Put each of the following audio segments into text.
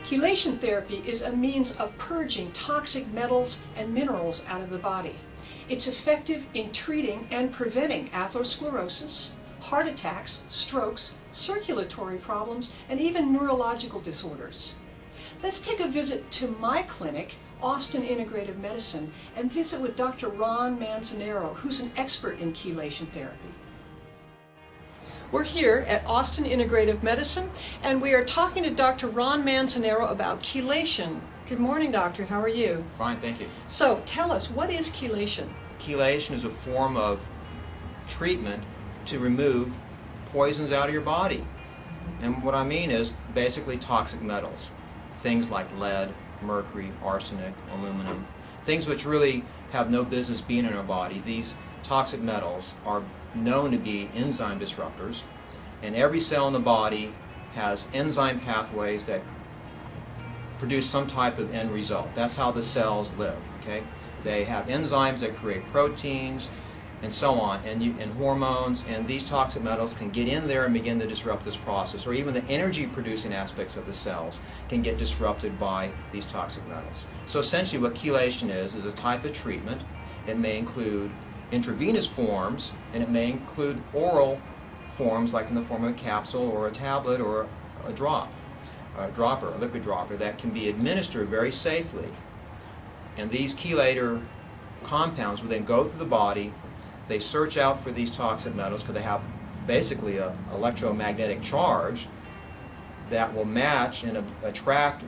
Chelation therapy is a means of purging toxic metals and minerals out of the body. It's effective in treating and preventing atherosclerosis, heart attacks, strokes, circulatory problems, and even neurological disorders. Let's take a visit to my clinic, Austin Integrative Medicine, and visit with Dr. Ron Manzanero, who's an expert in chelation therapy. We're here at Austin Integrative Medicine, and we are talking to Dr. Ron Manzanero about chelation. Good morning, doctor. How are you? Fine, thank you. So, tell us, what is chelation? Chelation is a form of treatment to remove poisons out of your body. And what I mean is basically toxic metals. Things like lead, mercury, arsenic, aluminum, things which really have no business being in our body. These toxic metals are known to be enzyme disruptors, and every cell in the body has enzyme pathways that produce some type of end result. That's how the cells live. Okay, they have enzymes that create proteins and so on, and hormones, and these toxic metals can get in there and begin to disrupt this process, or even the energy producing aspects of the cells can get disrupted by these toxic metals. So essentially what chelation is a type of treatment. It may include intravenous forms, and it may include oral forms, like in the form of a capsule or a tablet or a dropper, a liquid dropper that can be administered very safely. And these chelator compounds will then go through the body. They search out for these toxic metals because they have basically an electromagnetic charge that will match and attract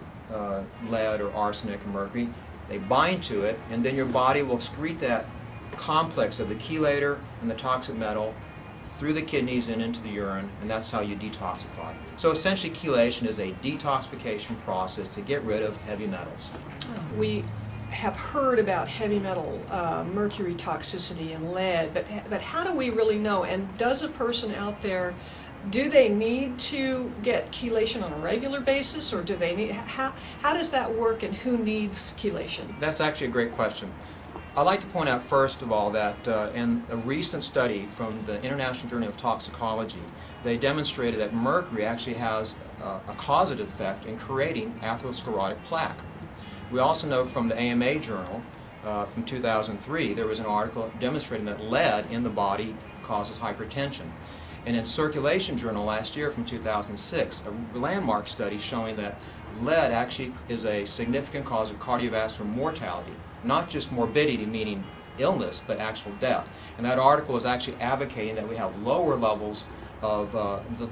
lead or arsenic or mercury. They bind to it, and then your body will excrete that complex of the chelator and the toxic metal through the kidneys and into the urine, and that's how you detoxify. So essentially chelation is a detoxification process to get rid of heavy metals. We have heard about heavy metal, mercury toxicity and lead, but how do we really know? And does a person out there, do they need to get chelation on a regular basis, or do they need, how does that work, and who needs chelation? That's actually a great question. I'd like to point out first of all that in a recent study from the International Journal of Toxicology, they demonstrated that mercury actually has a causative effect in creating atherosclerotic plaque. We also know from the AMA journal from 2003, there was an article demonstrating that lead in the body causes hypertension. And in Circulation journal last year from 2006, a landmark study showing that lead actually is a significant cause of cardiovascular mortality. Not just morbidity, meaning illness, but actual death. And that article is actually advocating that we have lower levels of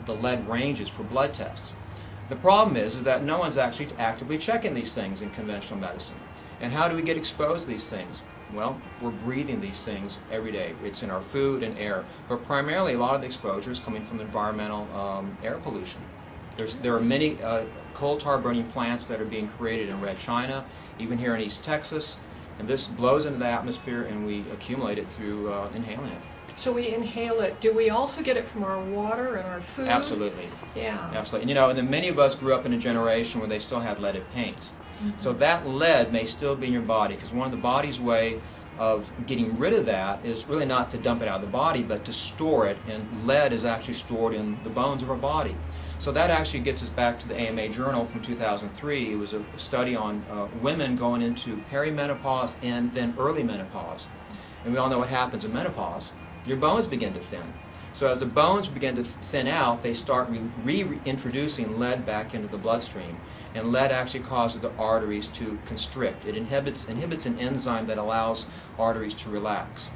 the lead ranges for blood tests. The problem is that no one's actually actively checking these things in conventional medicine. And how do we get exposed to these things? Well, we're breathing these things every day. It's in our food and air. But primarily, a lot of the exposure is coming from environmental air pollution. There are many coal tar burning plants that are being created in Red China, even here in East Texas. And this blows into the atmosphere, and we accumulate it through inhaling it. So we inhale it. Do we also get it from our water and our food? Absolutely. Yeah. Absolutely. And then many of us grew up in a generation where they still had leaded paints. Mm-hmm. So that lead may still be in your body, because one of the body's way of getting rid of that is really not to dump it out of the body, but to store it. And lead is actually stored in the bones of our body. So that actually gets us back to the AMA journal from 2003. It was a study on women going into perimenopause and then early menopause. And we all know what happens in menopause. Your bones begin to thin. So as the bones begin to thin out, they start reintroducing lead back into the bloodstream. And lead actually causes the arteries to constrict. It inhibits an enzyme that allows arteries to relax.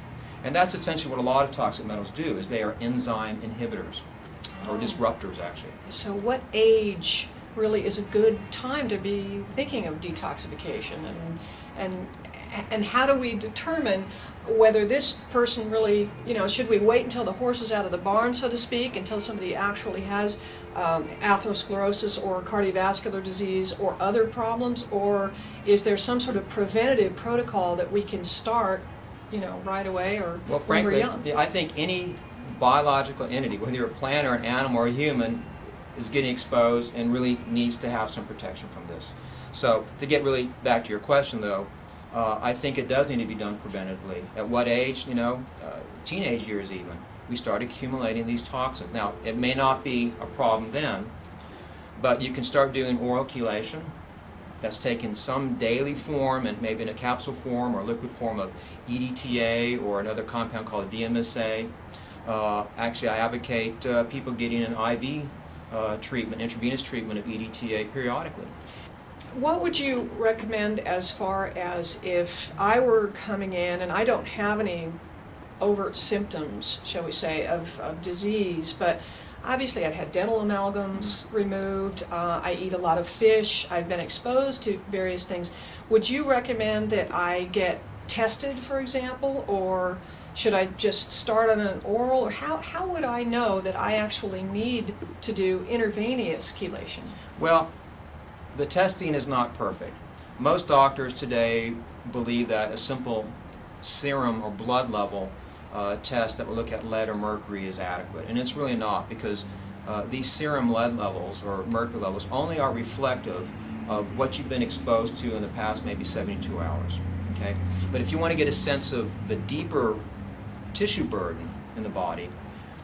And that's essentially what a lot of toxic metals do, is they are enzyme inhibitors. Or disruptors, actually. So what age really is a good time to be thinking of detoxification, and how do we determine whether this person really, should we wait until the horse is out of the barn, so to speak, until somebody actually has atherosclerosis or cardiovascular disease or other problems, or is there some sort of preventative protocol that we can start, right away, or when we're young? Frankly, I think any biological entity, whether you're a plant or an animal or a human, is getting exposed and really needs to have some protection from this. So to get really back to your question though, I think it does need to be done preventatively. At what age? Teenage years even. We start accumulating these toxins. Now, it may not be a problem then, but you can start doing oral chelation. that's taken some daily form and maybe in a capsule form or liquid form of EDTA or another compound called DMSA. Actually, I advocate people getting an IV treatment, intravenous treatment of EDTA periodically. What would you recommend as far as if I were coming in and I don't have any overt symptoms, shall we say, of disease, but obviously I've had dental amalgams removed, I eat a lot of fish, I've been exposed to various things. Would you recommend that I get tested, for example, or should I just start on an oral, or how would I know that I actually need to do intravenous chelation? Well, the testing is not perfect. Most doctors today believe that a simple serum or blood level test that will look at lead or mercury is adequate, and it's really not, because these serum lead levels or mercury levels only are reflective of what you've been exposed to in the past maybe 72 hours. Okay? But if you want to get a sense of the deeper tissue burden in the body,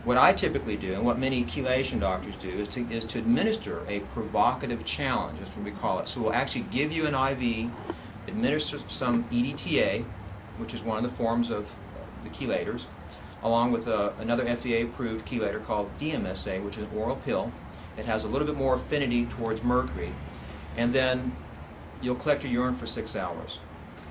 what I typically do, and what many chelation doctors do, is to administer a provocative challenge, that's what we call it. So we'll actually give you an IV, administer some EDTA, which is one of the forms of the chelators, along with another FDA-approved chelator called DMSA, which is an oral pill. It has a little bit more affinity towards mercury. And then you'll collect your urine for 6 hours.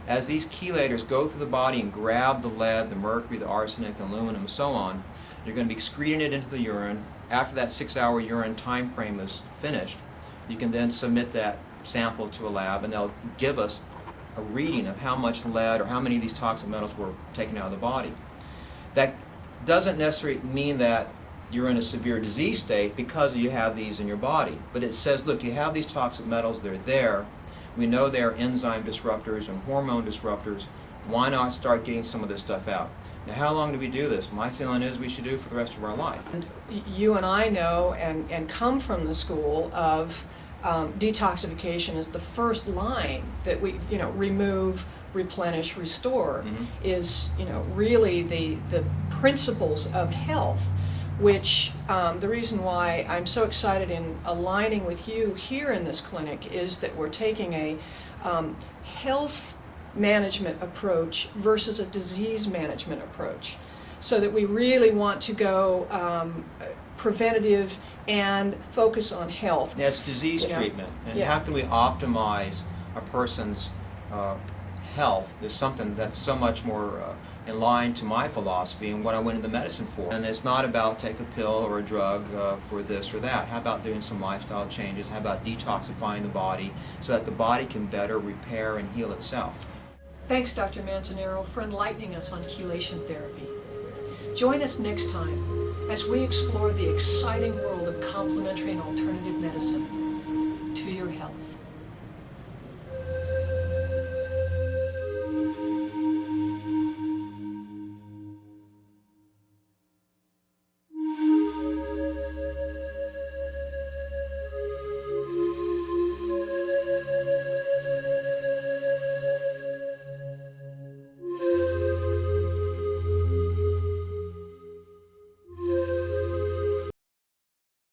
As these chelators go through the body and grab the lead, the mercury, the arsenic, the aluminum, and so on, you're going to be excreting it into the urine. After that 6-hour urine time frame is finished, you can then submit that sample to a lab, and they'll give us a reading of how much lead or how many of these toxic metals were taken out of the body. That doesn't necessarily mean that you're in a severe disease state because you have these in your body, but it says, look, you have these toxic metals, they're there. We know they're enzyme disruptors and hormone disruptors. Why not start getting some of this stuff out? Now, how long do we do this? My feeling is we should do it for the rest of our life. And you and I know and come from the school of detoxification is the first line that we, remove, replenish, restore, is, really the principles of health, which the reason why I'm so excited in aligning with you here in this clinic is that we're taking a health management approach versus a disease management approach, so that we really want to go preventative and focus on health. That's disease treatment. And Yeah. how can we optimize a person's health is something that's so much more in line to my philosophy and what I went into medicine for. And it's not about take a pill or a drug for this or that. How about doing some lifestyle changes? How about detoxifying the body so that the body can better repair and heal itself? Thanks, Dr. Manzanero, for enlightening us on chelation therapy. Join us next time as we explore the exciting world of complementary and alternative medicine to your health.